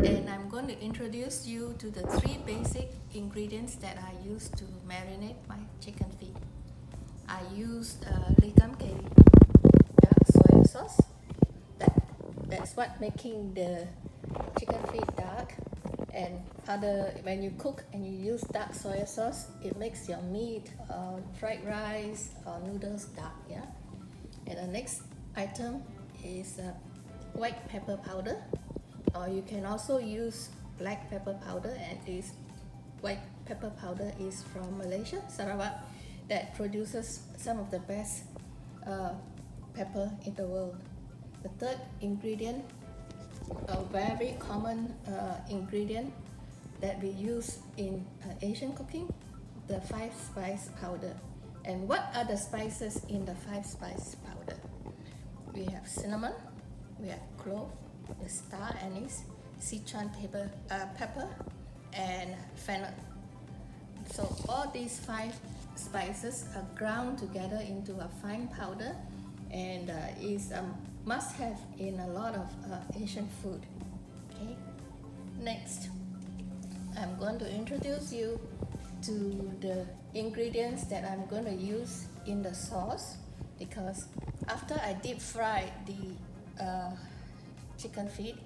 and I'm going to introduce you to the 3 basic ingredients that I use to marinate my chicken feet. I used ligam curry, dark soy sauce. That's what making the chicken feet dark. And when you cook and you use dark soy sauce, it makes your meat, fried rice or noodles dark. Yeah. And the next item is white pepper powder, or you can also use black pepper powder. And this white pepper powder is from Malaysia, Sarawak, that produces some of the best pepper in the world. The third ingredient, a very common ingredient that we use in Asian cooking, the 5-spice powder. And what are the spices in the 5-spice powder? We have cinnamon, we have clove, the star anise, Sichuan pepper, and fennel. So all these 5 spices are ground together into a fine powder, and is a must-have in a lot of Asian food. Okay. Next, I'm going to introduce you to the ingredients that I'm going to use in the sauce, because after I deep fry the chicken feet,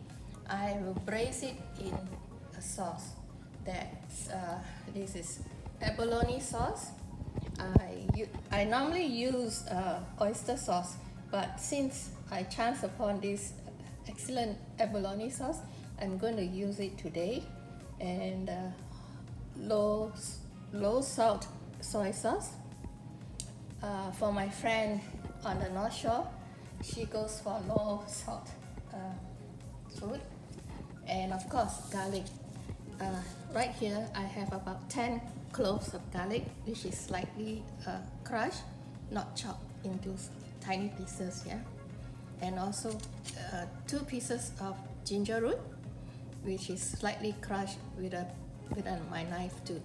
I will braise it in a sauce. This is abalone sauce. I normally use oyster sauce, but since I chanced upon this excellent abalone sauce, I'm going to use it today. And low salt soy sauce. For my friend on the North Shore, she goes for low salt food. And of course, garlic. Right here I have about 10 cloves of garlic, which is slightly crushed, not chopped into tiny pieces. Yeah. And also 2 pieces of ginger root, which is slightly crushed with my knife too.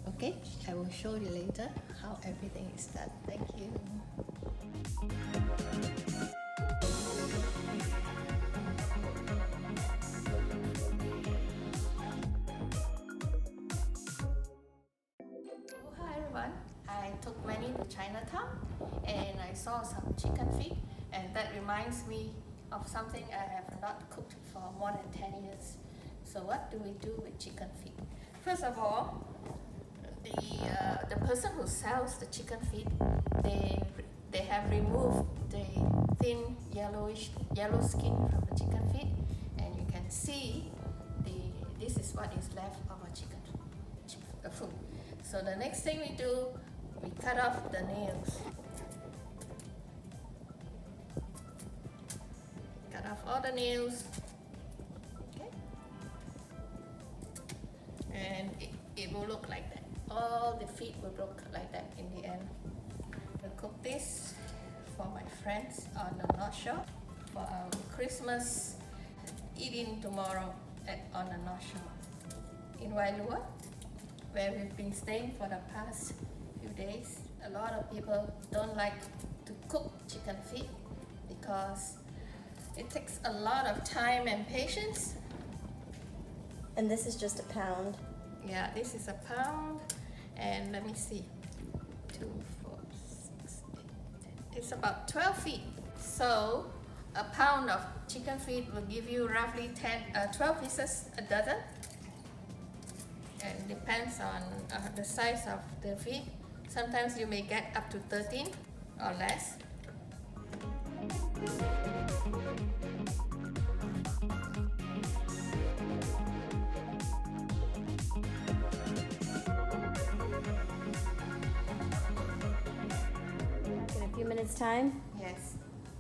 Okay, I will show you later how everything is done. Thank you. Oh, hi everyone. I took Manny to Chinatown and I saw some chicken feet, and that reminds me of something I have not cooked for more than 10 years. So what do we do with chicken feet? First of all, the person who sells the chicken feet, they have removed the thin yellow skin from the chicken feet, and you can see this is what is left of a chicken foot. So the next thing we do, we cut off the nails. Cut off all the nails. Okay. And it will look like that. All the feet will look like that in the end. We'll cook this for my friends on the North Shore for our Christmas eating tomorrow on the North Shore. In Wailua, where we've been staying for the past few days, a lot of people don't like to cook chicken feet because it takes a lot of time and patience. And this is just a pound. Yeah, this is a pound, and let me see, 2, 4, 6, 8, 10. It's about 12 feet. So a pound of chicken feet will give you roughly 12 pieces a dozen. And depends on the size of the feet. Sometimes you may get up to 13 or less. In a few minutes time? Yes,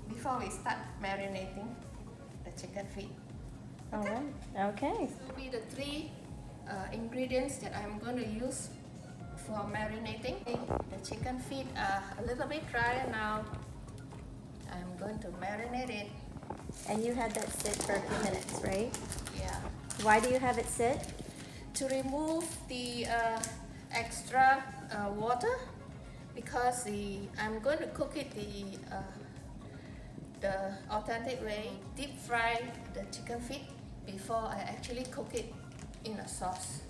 before we start marinating the chicken feet. Okay. All right. Okay. This will be the 3 ingredients that I'm going to use for marinating. The chicken feet are a little bit drier now. I'm going to marinate it. And you had that sit for a few minutes, right? Yeah. Why do you have it sit? To remove the extra water, because I'm going to cook it the authentic way, deep fry the chicken feet before I actually cook it in a sauce.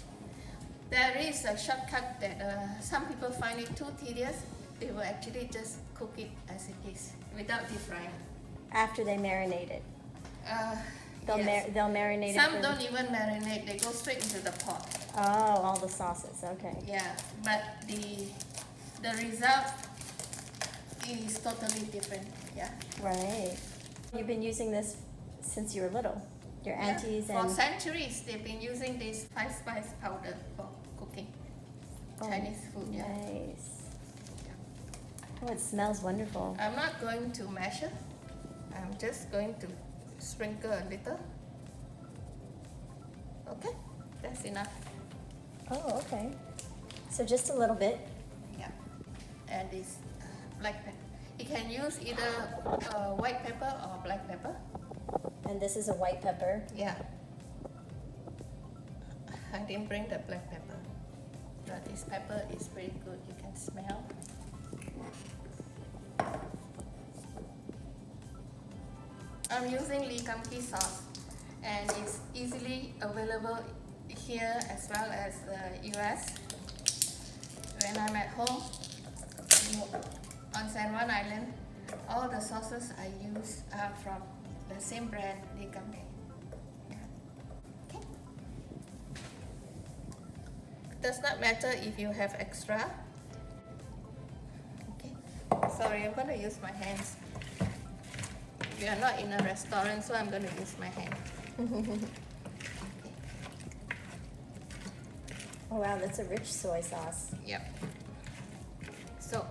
There is a shortcut that some people find it too tedious. They will actually just cook it as it is without deep frying. After they marinate it. They'll Yes. they'll marinate it. Some don't even marinate, they go straight into the pot. Oh, all the sauces. Okay. Yeah, but the result is totally different. Yeah. Right. You've been using this since you were little. Your aunties For and centuries, they've been using this 5-spice powder for cooking Chinese food. Yeah. Nice. Oh, it smells wonderful. I'm not going to measure. I'm just going to sprinkle a little. Okay, that's enough. Oh, okay. So just a little bit. Yeah. And this black pepper. You can use either white pepper or black pepper. And this is a white pepper. Yeah. I didn't bring the black pepper. But this pepper is pretty good. You can smell. I'm using Lee Kum Kee sauce, and it's easily available here as well as the US. When I'm at home on San Juan Island, all the sauces I use are from the same brand, Lee Kum Kee. Okay. Does not matter if you have extra. Okay. Sorry, I'm going to use my hands. We are not in a restaurant, so I'm going to use my hand. Okay. Oh wow, that's a rich soy sauce. Yep. So,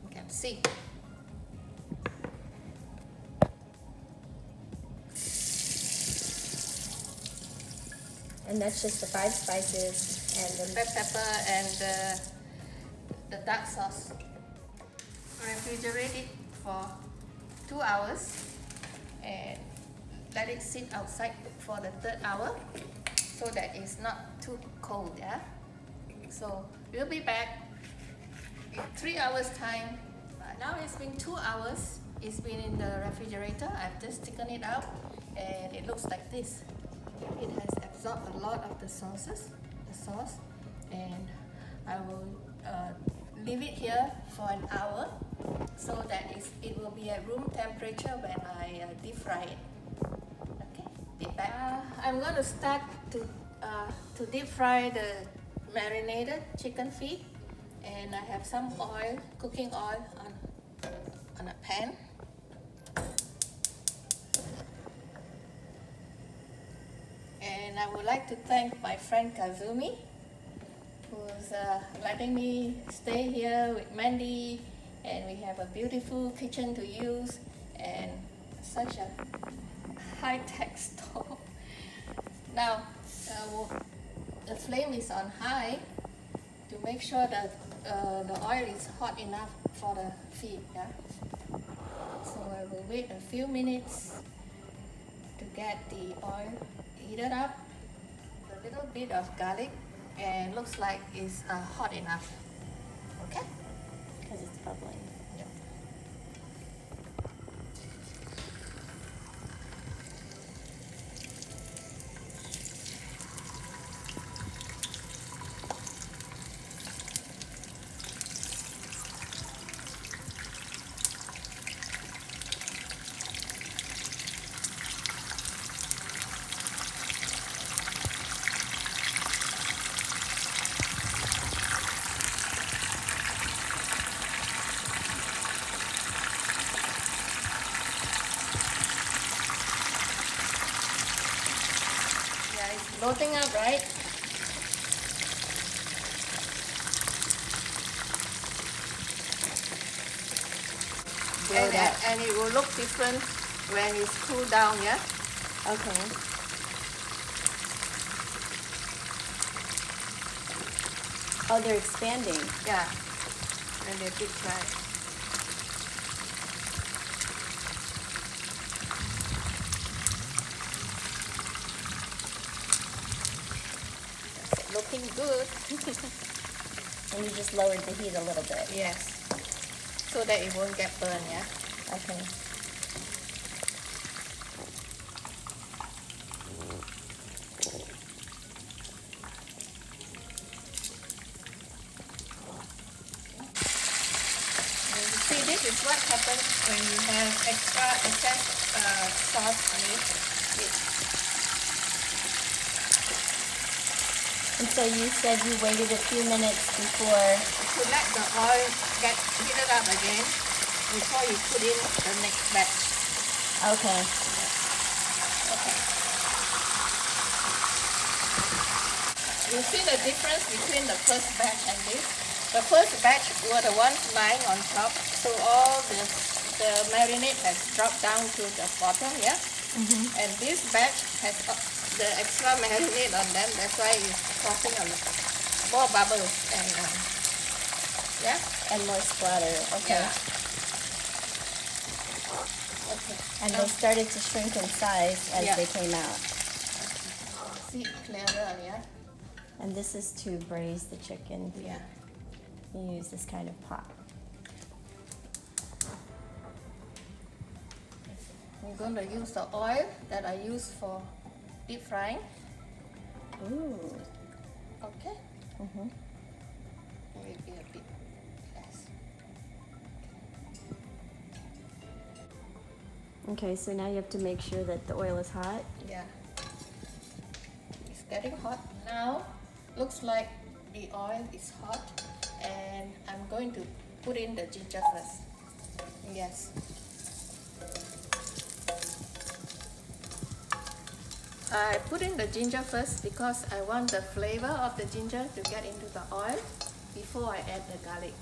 you can see. And that's just the 5 spices and the Black pepper and the dark sauce. Refrigerate it for 2 hours and let it sit outside for the 3rd hour so that it's not too cold. Yeah. So we'll be back in 3 hours time. Now it's been 2 hours. It's been in the refrigerator. I've just taken it out and it looks like this. It has absorbed a lot of the sauce, and I will leave it here for an hour so that it will be at room temperature when I deep fry it. Okay, be back. I'm going to start to deep fry the marinated chicken feet, and I have some oil, cooking oil on a pan. And I would like to thank my friend Kazumi, who's letting me stay here with Mandy, and we have a beautiful kitchen to use and such a high-tech stove. Now, the flame is on high to make sure that the oil is hot enough for the feet. Yeah? So I will wait a few minutes to get the oil heated up, a little bit of garlic, and looks like it's hot enough. Okay? because it's bubbling. Yep. Yeah, it's loading up, right? And it will look different when it's cooled down, yeah? Okay. Oh, they're expanding. Yeah. And they deep fry. That's looking good. And you just lowered the heat a little bit. Yes. So that it won't get burned, yeah? Okay. is what happens when you have extra excess sauce on it. And so you said you waited a few minutes before... To let the oil get heated up again before you put in the next batch. Okay. Okay. You see the difference between the first batch and this? The first batch were the ones lying on top, so all the marinade has dropped down to the bottom, yeah? And this batch has the extra marinade on them, that's why it's causing more bubbles and yeah? And more splatter, okay. Yeah. Okay. And they started to shrink in size as Yeah. they came out. See clearer, yeah? And this is to braise the chicken. Yeah. You use this kind of pot. I'm going to use the oil that I use for deep frying. Ooh. Okay. Mm-hmm. Maybe a bit less. Okay, so now you have to make sure that the oil is hot. Yeah. It's getting hot now. Looks like the oil is hot, and I'm going to put in the ginger first. Yes. I put in the ginger first because I want the flavor of the ginger to get into the oil before I add the garlic.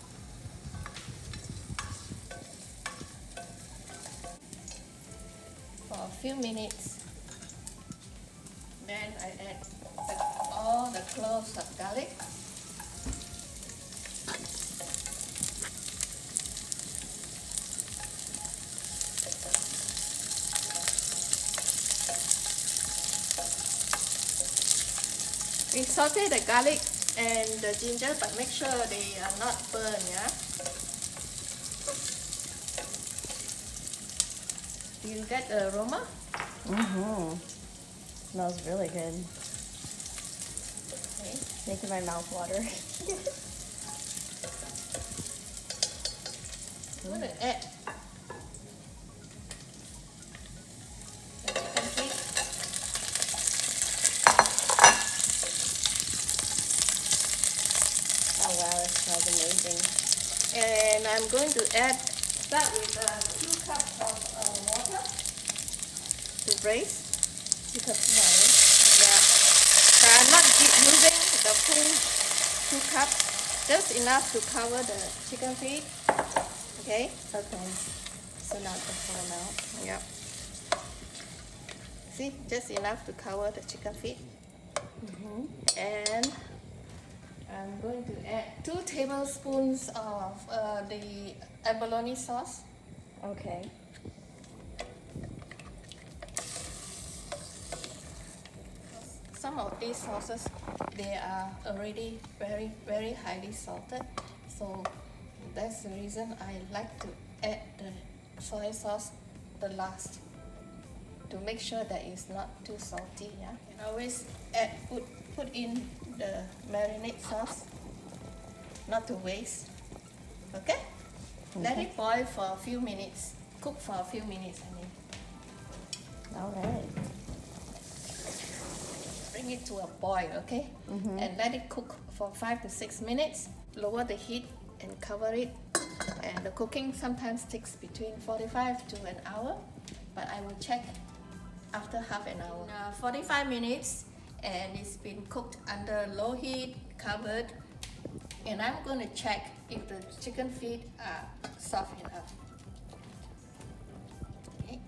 For a few minutes, then I add all the cloves of garlic. We saute the garlic and the ginger, but make sure they are not burned, yeah? Do you get the aroma? Mm-hmm. Smells really good. Okay. Making my mouth water. I'm going to add the chicken feet. Oh wow, that smells amazing. And I'm going to start with 2 cups of water to braise. 2 cups of water. Yeah. But I'm not using the full 2 cups, just enough to cover the chicken feet. Okay? Okay. So not the full amount. Yep. See, just enough to cover the chicken feet. And I'm going to add 2 tablespoons of the abalone sauce. Okay. Some of these sauces, they are already very, very highly salted. So that's the reason I like to add the soy sauce the last, to make sure that it's not too salty. Yeah, and always put in the marinade sauce, not to waste. Okay, let it boil for a few minutes. Cook for a few minutes. I mean, All right. bring it to a boil. Okay, and let it cook for 5 to 6 minutes. Lower the heat and cover it. And the cooking sometimes takes between 45 to an hour, but I will check after half an hour. 45 minutes, and it's been cooked under low heat, covered, and I'm going to check if the chicken feet are soft enough. Okay.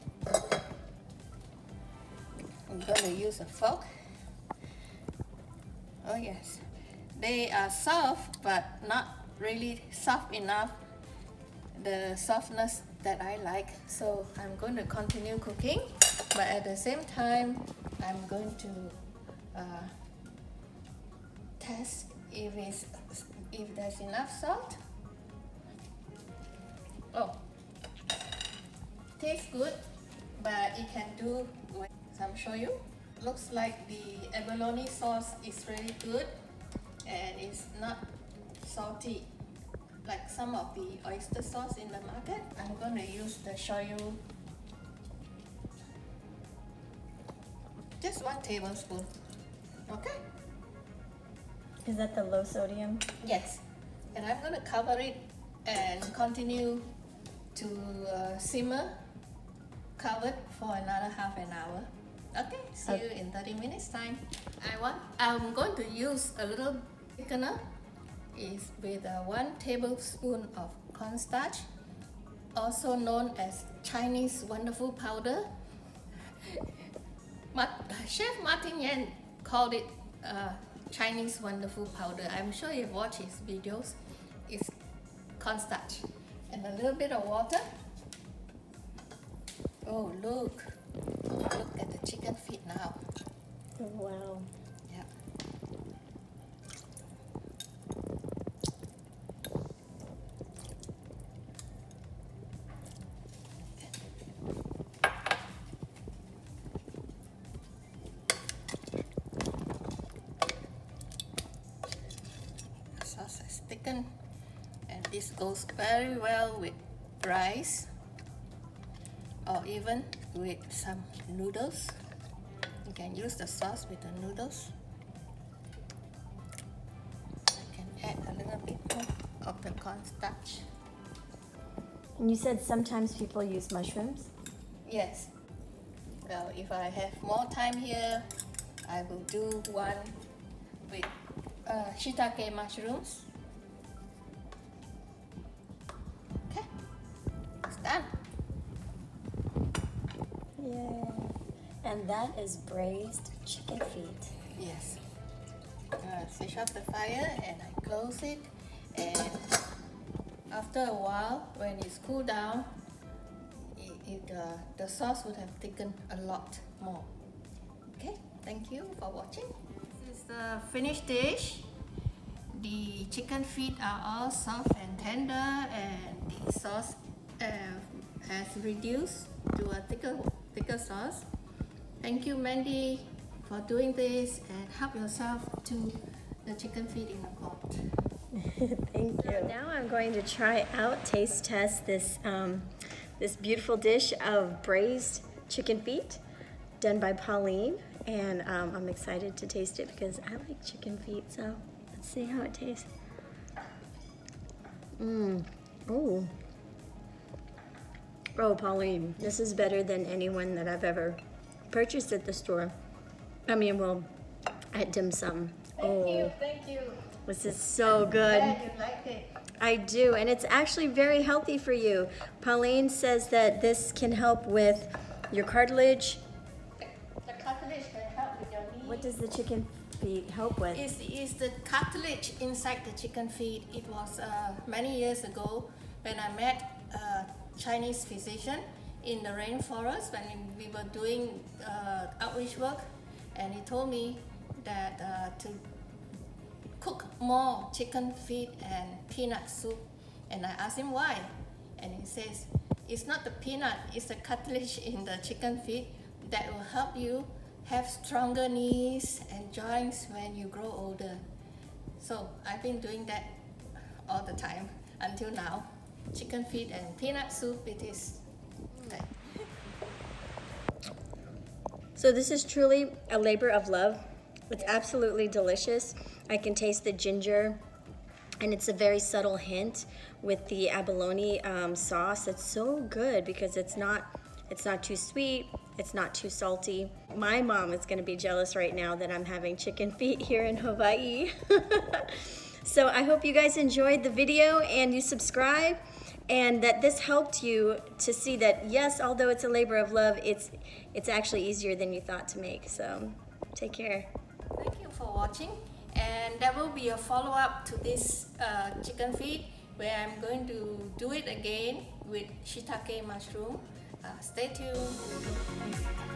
I'm going to use a fork. Oh yes, they are soft, but not really soft enough, the softness that I like. So I'm going to continue cooking, but at the same time I'm going to test if there's enough salt. Oh, tastes good, but it can do with some shoyu. Looks like the abalone sauce is really good and it's not salty. like some of the oyster sauce in the market. I'm going to use the shoyu. Just 1 tablespoon. Okay? Is that the low sodium? Yes. And I'm going to cover it and continue to simmer covered for another half an hour. Okay, see you in 30 minutes time. I'm going to use a little thickener. Is with 1 tablespoon of cornstarch, also known as Chinese wonderful powder. Chef Martin Yan called it Chinese wonderful powder. I'm sure you've watched his videos. It's cornstarch and a little bit of water. Oh, look at the chicken feet now. Oh, wow. Yeah. The sauce is thickened, and this goes very well with rice or even with some noodles. You can use the sauce with the noodles. I can add a little bit more of the cornstarch. And you said sometimes people use mushrooms? Yes. Well, if I have more time here, I will do one with shiitake mushrooms. Okay, it's done. Yay. And that is braised chicken feet. Yes. Switch off the fire and I close it, and after a while, when it's cooled down, the sauce would have thickened a lot more. Okay, thank you for watching. This is the finished dish. The chicken feet are all soft and tender, and the sauce has reduced to a thicker sauce. Thank you, Mandy, for doing this, and help yourself to the chicken feet in the pot. Thank you. Now I'm going to try out, taste test this this beautiful dish of braised chicken feet done by Pauline, and I'm excited to taste it because I like chicken feet. So let's see how it tastes. Oh, Pauline, this is better than anyone that I've ever purchased at the store. I mean, well, at dim sum. Thank you. This is so good. Glad you liked it. I do, and it's actually very healthy for you. Pauline says that this can help with your cartilage. The cartilage can help with your knee. What does the chicken feet help with? Is the cartilage inside the chicken feet. It was many years ago when I met a Chinese physician in the rainforest when we were doing outreach work, and he told me that to cook more chicken feet and peanut soup, and I asked him why, and he says it's not the peanut, it's the cartilage in the chicken feet that will help you have stronger knees and joints when you grow older. So I've been doing that all the time until now. Chicken feet and peanut soup it is. Okay. So this is truly a labor of love. It's absolutely delicious. I can taste the ginger, and it's a very subtle hint with the abalone sauce. It's so good because it's not too sweet, it's not too salty. My mom is gonna be jealous right now that I'm having chicken feet here in Hawaii. So I hope you guys enjoyed the video and you subscribe, and that this helped you to see that yes, although it's a labor of love, it's actually easier than you thought to make. So take care. Thank you for watching, and there will be a follow-up to this chicken feet where I'm going to do it again with shiitake mushroom. Stay tuned.